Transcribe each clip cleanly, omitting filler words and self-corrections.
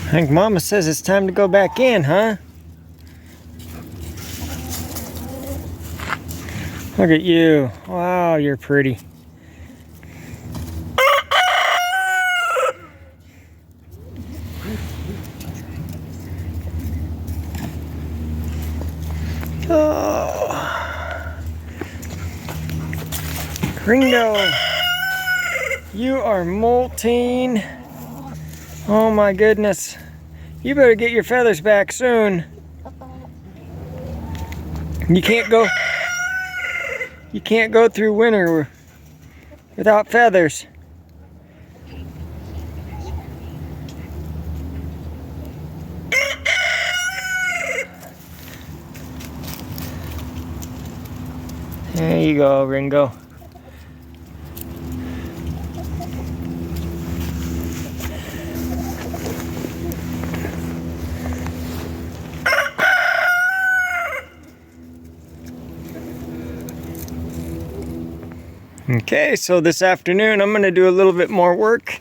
I think Mama says it's time to go back in, huh? Look at you. Wow, you're pretty. Oh. Ringo, you are molting. Oh my goodness. You better get your feathers back soon. You can't go through winter without feathers. There you go, Ringo. Okay, so this afternoon I'm going to do a little bit more work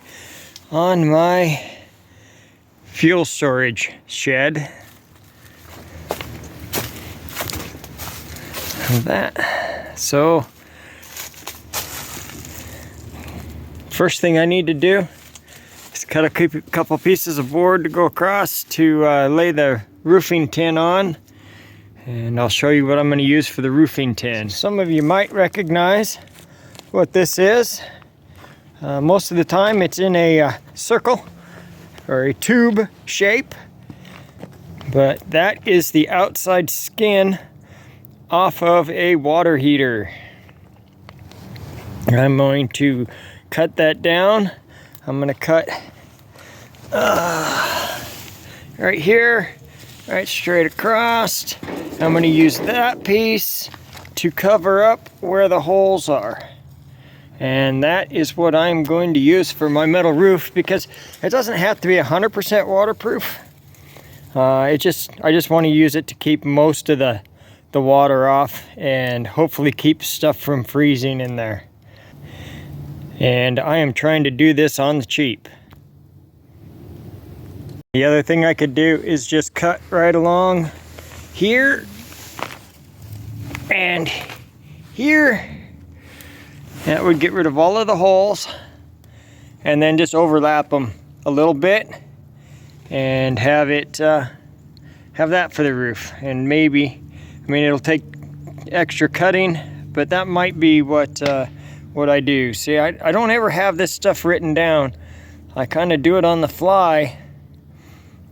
on my fuel storage shed. So, first thing I need to do is cut a couple pieces of board to go across to lay the roofing tin on. And I'll show you what I'm going to use for the roofing tin. Some of you might recognize what this is. Most of the time it's in a circle or a tube shape, but that is the outside skin off of a water heater. I'm going to cut that down. I'm going to cut right here, right straight across. I'm going to use that piece to cover up where the holes are. And that is what I'm going to use for my metal roof, because it doesn't have to be 100% waterproof. I just want to use it to keep most of the water off and hopefully keep stuff from freezing in there. And I am trying to do this on the cheap. The other thing I could do is just cut right along here and here. That would get rid of all of the holes, and then just overlap them a little bit and have it have that for the roof. And maybe, I mean, it'll take extra cutting, but that might be what I do. See, I don't ever have this stuff written down. I kind of do it on the fly,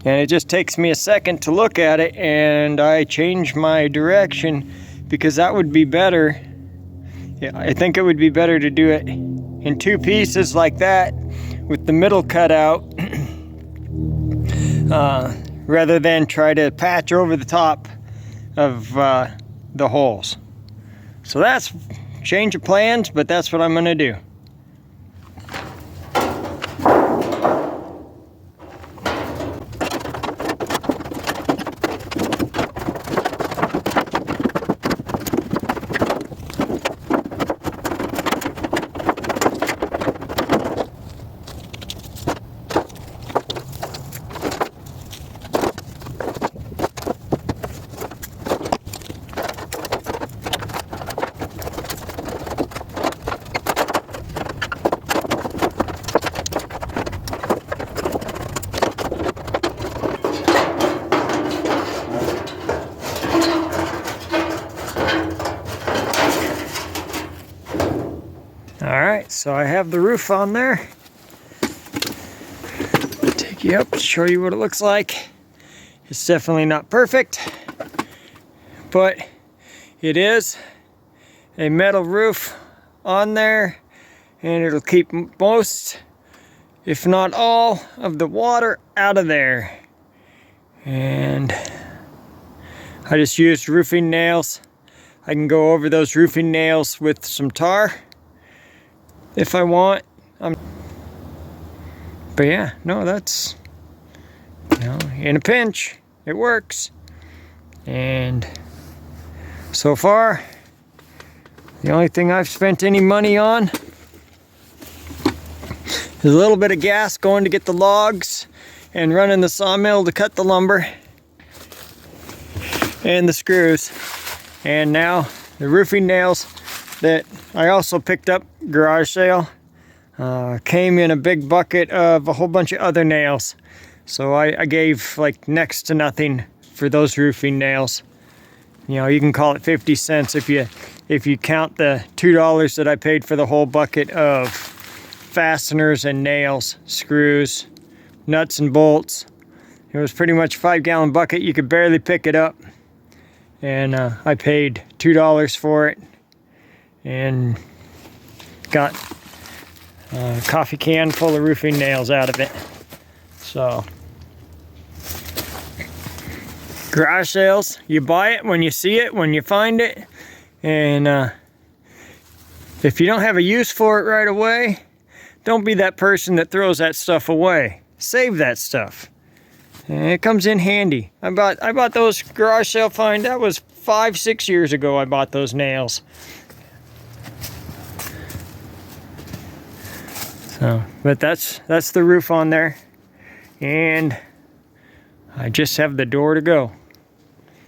and it just takes me a second to look at it, and I change my direction, because that would be better. Yeah, I think it would be better to do it in two pieces like that, with the middle cut out, rather than try to patch over the top of the holes. So that's change of plans, but that's what I'm going to do. Alright, so I have the roof on there. I'll take you up and show you what it looks like. It's definitely not perfect, but it is a metal roof on there, and it'll keep most, if not all, of the water out of there. And I just used roofing nails. I can go over those roofing nails with some tar if I want. But yeah, no, that's, you know, in a pinch, it works. And so far, the only thing I've spent any money on is a little bit of gas going to get the logs and running the sawmill to cut the lumber and the screws. And now the roofing nails that I also picked up garage sale came in a big bucket of a whole bunch of other nails. So I gave like next to nothing for those roofing nails. You know, you can call it 50 cents if you count the $2 that I paid for the whole bucket of fasteners and nails, screws, nuts and bolts. It was pretty much a 5-gallon bucket. You could barely pick it up. And I paid $2 for it and got a coffee can full of roofing nails out of it. So garage sales, you buy it when you see it, when you find it. And if you don't have a use for it right away, don't be that person that throws that stuff away. Save that stuff. And it comes in handy. I bought those garage sale find. That was 5-6 years ago I bought those nails. So, but that's the roof on there. And I just have the door to go.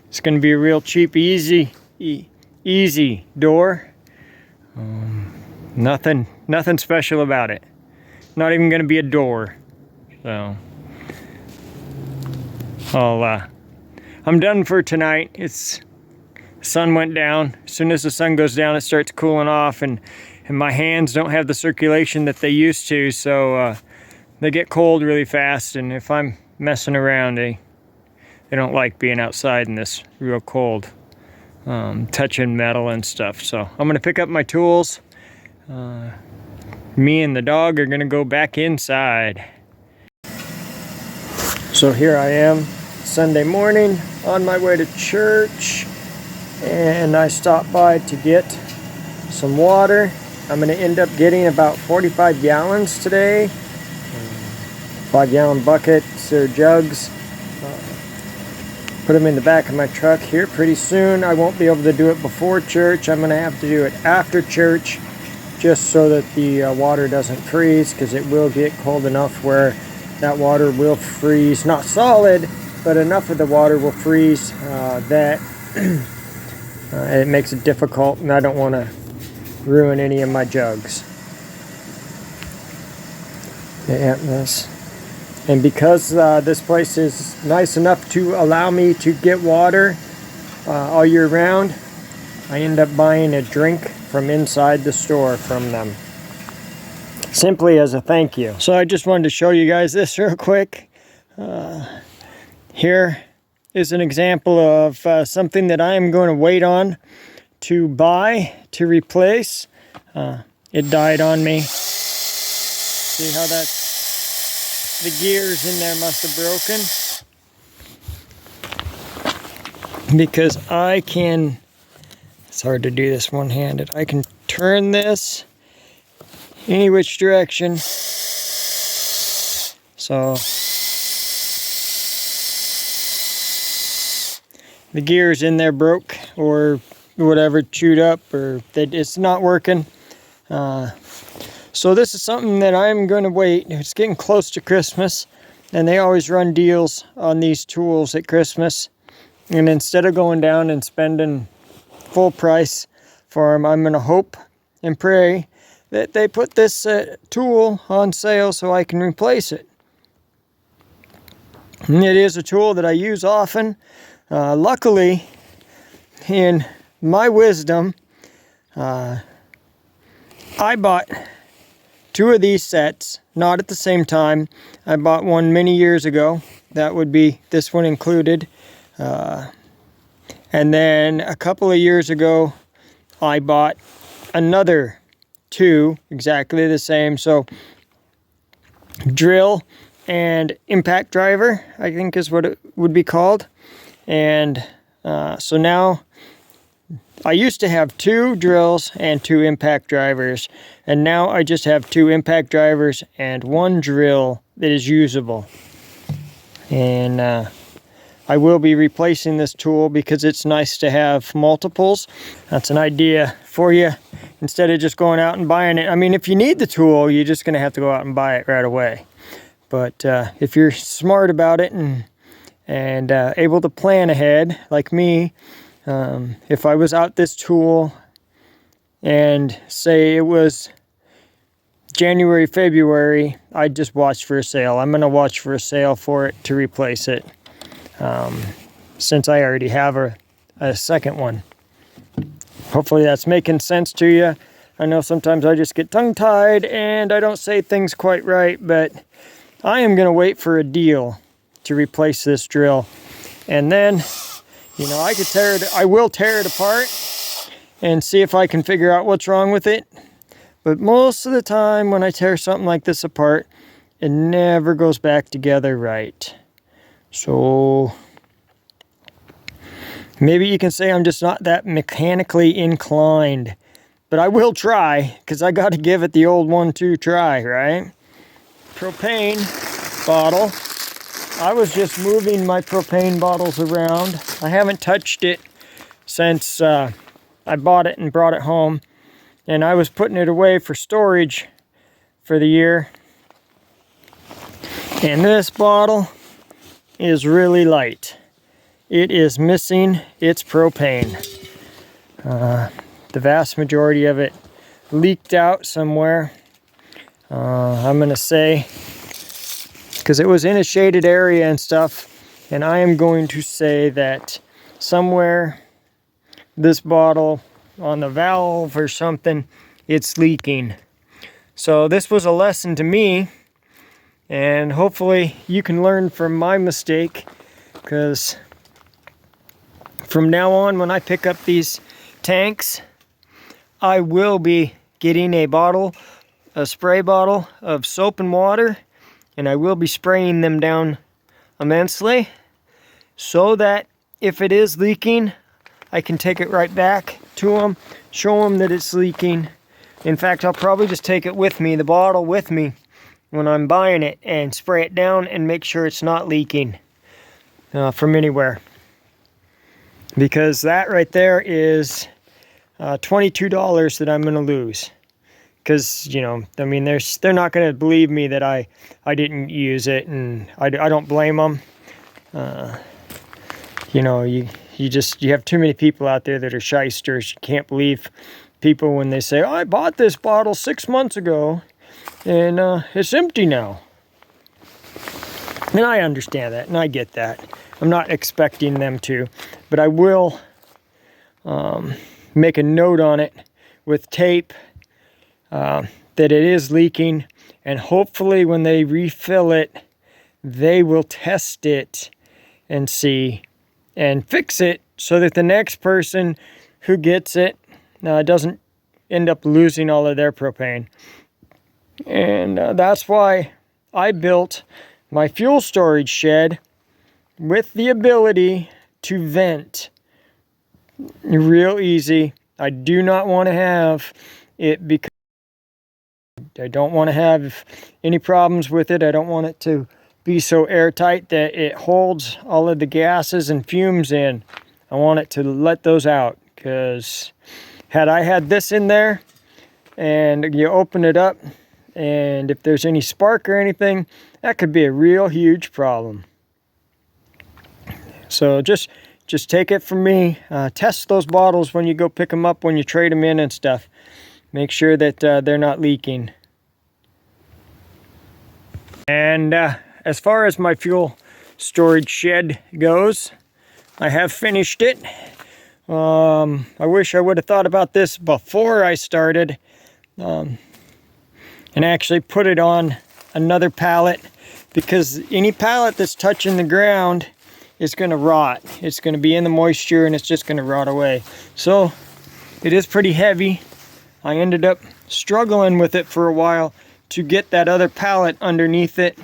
It's going to be a real cheap, easy door. Nothing special about it. Not even going to be a door. So I'm done for tonight. The sun went down. As soon as the sun goes down, it starts cooling off, and my hands don't have the circulation that they used to, so they get cold really fast. And if I'm messing around, they don't like being outside in this real cold, touching metal and stuff. So I'm gonna pick up my tools. Me and the dog are gonna go back inside. So here I am, Sunday morning, on my way to church, and I stopped by to get some water. I'm going to end up getting about 45 gallons today. 5-gallon buckets or jugs. Put them in the back of my truck here pretty soon. I won't be able to do it before church. I'm going to have to do it after church, just so that the water doesn't freeze, because it will get cold enough where that water will freeze. Not solid, but enough of the water will freeze that it makes it difficult, and I don't want to ruin any of my jugs. And because this place is nice enough to allow me to get water all year round, I end up buying a drink from inside the store from them, simply as a thank you. So I just wanted to show you guys this real quick. Here is an example of something that I am going to wait on to buy, to replace. It died on me. See how the gears in there must have broken. Because I can, it's hard to do this one-handed, I can turn this any which direction. So the gears in there broke, or whatever, chewed up, or it's not working. So this is something that I'm going to wait. It's getting close to Christmas, and they always run deals on these tools at Christmas. And instead of going down and spending full price for them, I'm going to hope and pray that they put this tool on sale so I can replace it. And it is a tool that I use often. Luckily, in my wisdom, I bought 2 of these sets, not at the same time. I bought one many years ago. That would be this one included. And then a couple of years ago, I bought another 2, exactly the same. So drill and impact driver, I think is what it would be called. And so now I used to have 2 drills and 2 impact drivers, and now I just have 2 impact drivers and 1 drill that is usable. And I will be replacing this tool because it's nice to have multiples. That's an idea for you, instead of just going out and buying it. I mean, if you need the tool, you're just going to have to go out and buy it right away. But if you're smart about it and able to plan ahead, like me, if I was out this tool and say it was January, February, I'd just watch for a sale. I'm going to watch for a sale for it to replace it, since I already have a second one. Hopefully that's making sense to you. I know sometimes I just get tongue-tied and I don't say things quite right, but I am going to wait for a deal to replace this drill. And then, you know, I will tear it apart and see if I can figure out what's wrong with it. But most of the time when I tear something like this apart, it never goes back together right. So maybe you can say I'm just not that mechanically inclined, but I will try, because I got to give it the old 1-2 try, right? Propane bottle. I was just moving my propane bottles around. I haven't touched it since I bought it and brought it home. And I was putting it away for storage for the year. And this bottle is really light. It is missing its propane. The vast majority of it leaked out somewhere. I'm going to say, because it was in a shaded area and stuff, and I am going to say that somewhere this bottle on the valve or something, it's leaking. So this was a lesson to me, and hopefully you can learn from my mistake, because from now on when I pick up these tanks, I will be getting a spray bottle of soap and water, and I will be spraying them down immensely so that if it is leaking, I can take it right back to them, show them that it's leaking. In fact, I'll probably just take it with me, the bottle with me, when I'm buying it, and spray it down and make sure it's not leaking from anywhere. Because that right there is $22 that I'm going to lose. Because, you know, I mean, they're not going to believe me that I didn't use it, and I don't blame them. You know, you have too many people out there that are shysters. You can't believe people when they say, oh, I bought this bottle 6 months ago and it's empty now. And I understand that, and I get that. I'm not expecting them to, but I will make a note on it with tape that it is leaking, and hopefully when they refill it, they will test it and see and fix it so that the next person who gets it doesn't end up losing all of their propane. And that's why I built my fuel storage shed with the ability to vent real easy. I do not want to have it because I don't want to have any problems with it. I don't want it to be so airtight that it holds all of the gases and fumes in. I want it to let those out, because had I had this in there and you open it up, and if there's any spark or anything, that could be a real huge problem. So just take it from me. Test those bottles when you go pick them up, when you trade them in and stuff. Make sure that they're not leaking. And as far as my fuel storage shed goes, I have finished it. I wish I would have thought about this before I started, and actually put it on another pallet, because any pallet that's touching the ground is going to rot. It's going to be in the moisture and it's just going to rot away. So it is pretty heavy. I ended up struggling with it for a while to get that other pallet underneath it,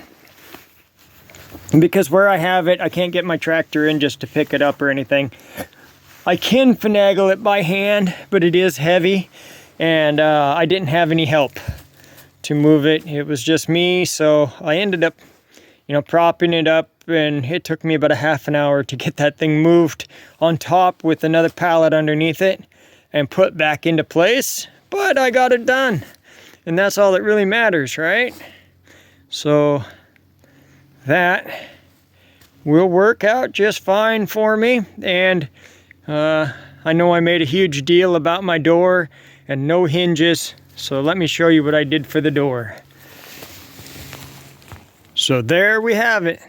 because where I have it, I can't get my tractor in just to pick it up or anything. I can finagle it by hand, but it is heavy, and I didn't have any help to move it. It was just me, so I ended up, you know, propping it up, and it took me about a half an hour to get that thing moved on top with another pallet underneath it and put back into place. But I got it done, and that's all that really matters, right? So that will work out just fine for me. And I know I made a huge deal about my door and no hinges, so let me show you what I did for the door. So there we have it,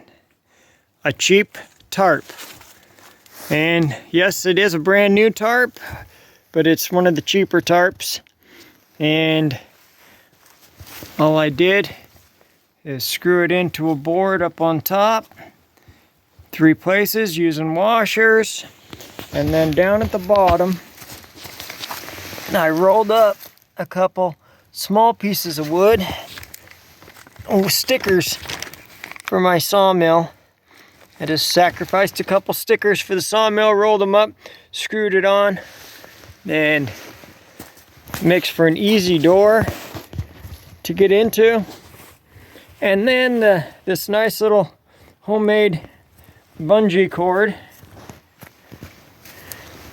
a cheap tarp. And yes, it is a brand new tarp, but it's one of the cheaper tarps. And all I did is screw it into a board up on top, 3 places using washers, and then down at the bottom I rolled up a couple small pieces of wood, stickers for my sawmill. I just sacrificed a couple stickers for the sawmill, rolled them up, screwed it on, and makes for an easy door to get into. And then this nice little homemade bungee cord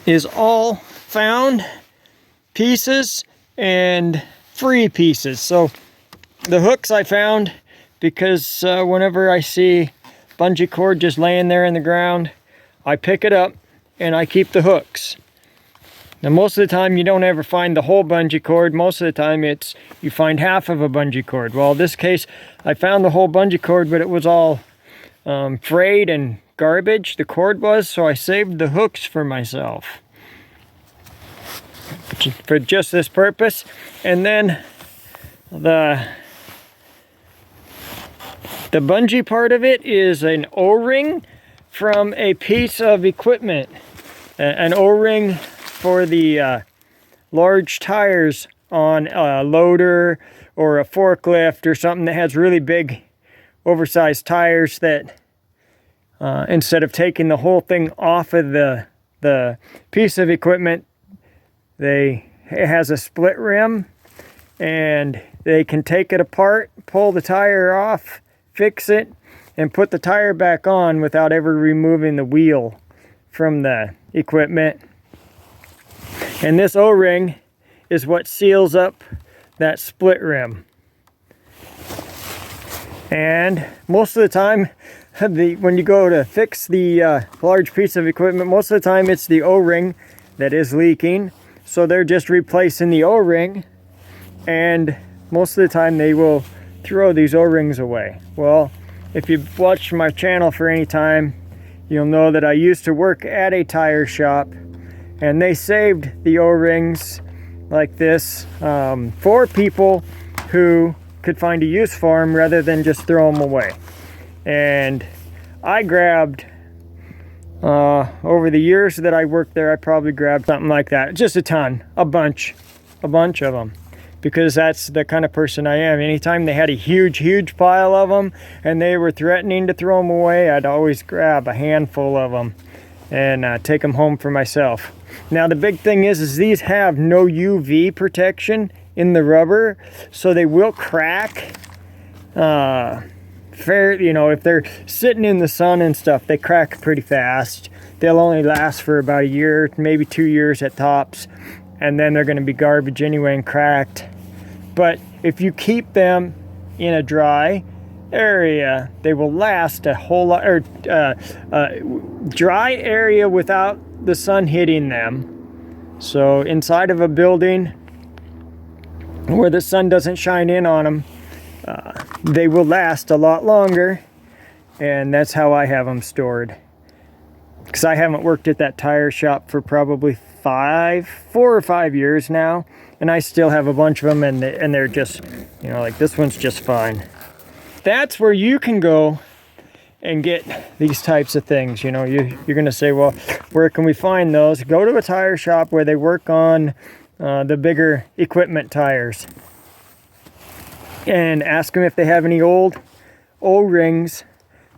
is all found pieces and free pieces. So the hooks I found because whenever I see bungee cord just laying there in the ground, I pick it up and I keep the hooks. Now most of the time you don't ever find the whole bungee cord. Most of the time it's you find half of a bungee cord. Well, in this case I found the whole bungee cord, but it was all frayed and garbage, the cord was, so I saved the hooks for myself for just this purpose. And then the bungee part of it is an O-ring from a piece of equipment, an O-ring for the large tires on a loader or a forklift or something that has really big oversized tires, that instead of taking the whole thing off of the piece of equipment, it has a split rim and they can take it apart, pull the tire off, fix it, and put the tire back on without ever removing the wheel from the equipment. And this O-ring is what seals up that split rim. And most of the time, when you go to fix the large piece of equipment, most of the time it's the O-ring that is leaking. So they're just replacing the O-ring, and most of the time they will throw these O-rings away. Well, if you've watched my channel for any time, you'll know that I used to work at a tire shop, and they saved the O-rings like this for people who could find a use for them rather than just throw them away. And I grabbed, over the years that I worked there, I probably grabbed something like that. Just a ton, a bunch of them. Because that's the kind of person I am. Anytime they had a huge pile of them and they were threatening to throw them away, I'd always grab a handful of them and take them home for myself. Now the big thing is these have no UV protection in the rubber, so they will crack. If they're sitting in the sun and stuff, they crack pretty fast. They'll only last for about a year, maybe 2 years at tops, and then they're going to be garbage anyway and cracked. But if you keep them in a dry area, they will last a whole lot. Or dry area without the sun hitting them. So inside of a building where the sun doesn't shine in on them, they will last a lot longer, and that's how I have them stored. Because I haven't worked at that tire shop for probably 4 or 5 years now, and I still have a bunch of them, and they're just, like this one's just fine. That's where you can go and get these types of things. You're going to say, well, where can we find those? Go to a tire shop where they work on the bigger equipment tires, and ask them if they have any old O-rings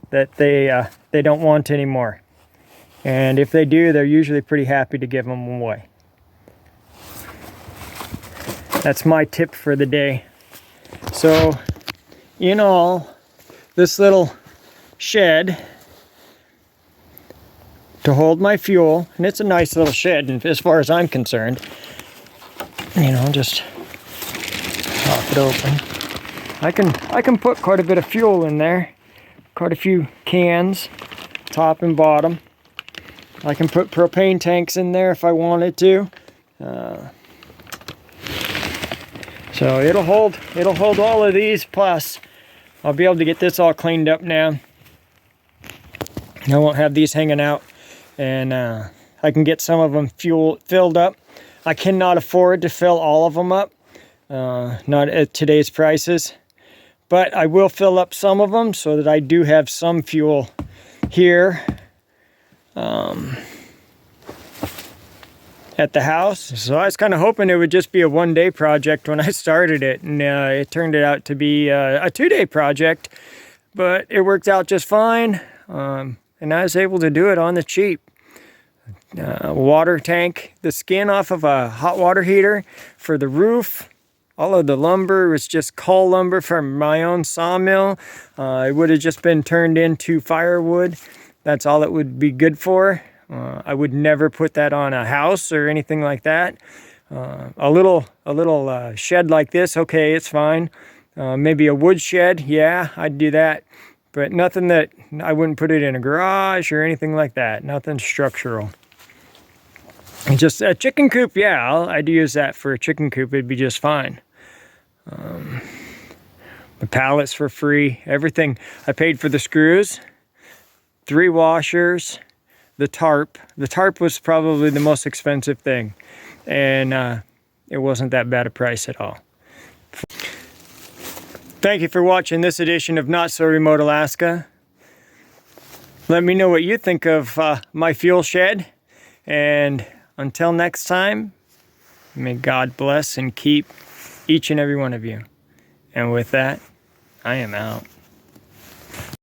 that they don't want anymore. And if they do, they're usually pretty happy to give them away. That's my tip for the day. So, in all, this little shed to hold my fuel, and it's a nice little shed, and as far as I'm concerned, just pop it open. I can put quite a bit of fuel in there, quite a few cans, top and bottom. I can put propane tanks in there if I wanted to. So it'll hold all of these, plus I'll be able to get this all cleaned up now. I won't have these hanging out, and I can get some of them filled up. I cannot afford to fill all of them up, not at today's prices, but I will fill up some of them so that I do have some fuel here at the house. So I was kind of hoping it would just be a one-day project when I started it, and it turned out to be a 2-day project, but it worked out just fine, and I was able to do it on the cheap. Water tank, the skin off of a hot water heater for the roof. All of the lumber was just cull lumber from my own sawmill. It would have just been turned into firewood. That's all it would be good for. I would never put that on a house or anything like that. A little shed like this, okay, it's fine. Maybe a wood shed, yeah, I'd do that. But nothing that I wouldn't put it in a garage or anything like that. Nothing structural. Just a chicken coop, yeah, I'd use that for a chicken coop. It'd be just fine. The pallets for free, everything. I paid for the screws, 3 washers, the tarp. The tarp was probably the most expensive thing, and it wasn't that bad a price at all. Thank you for watching this edition of Not So Remote Alaska. Let me know what you think of my fuel shed, and until next time, may God bless and keep each and every one of you. And with that, I am out.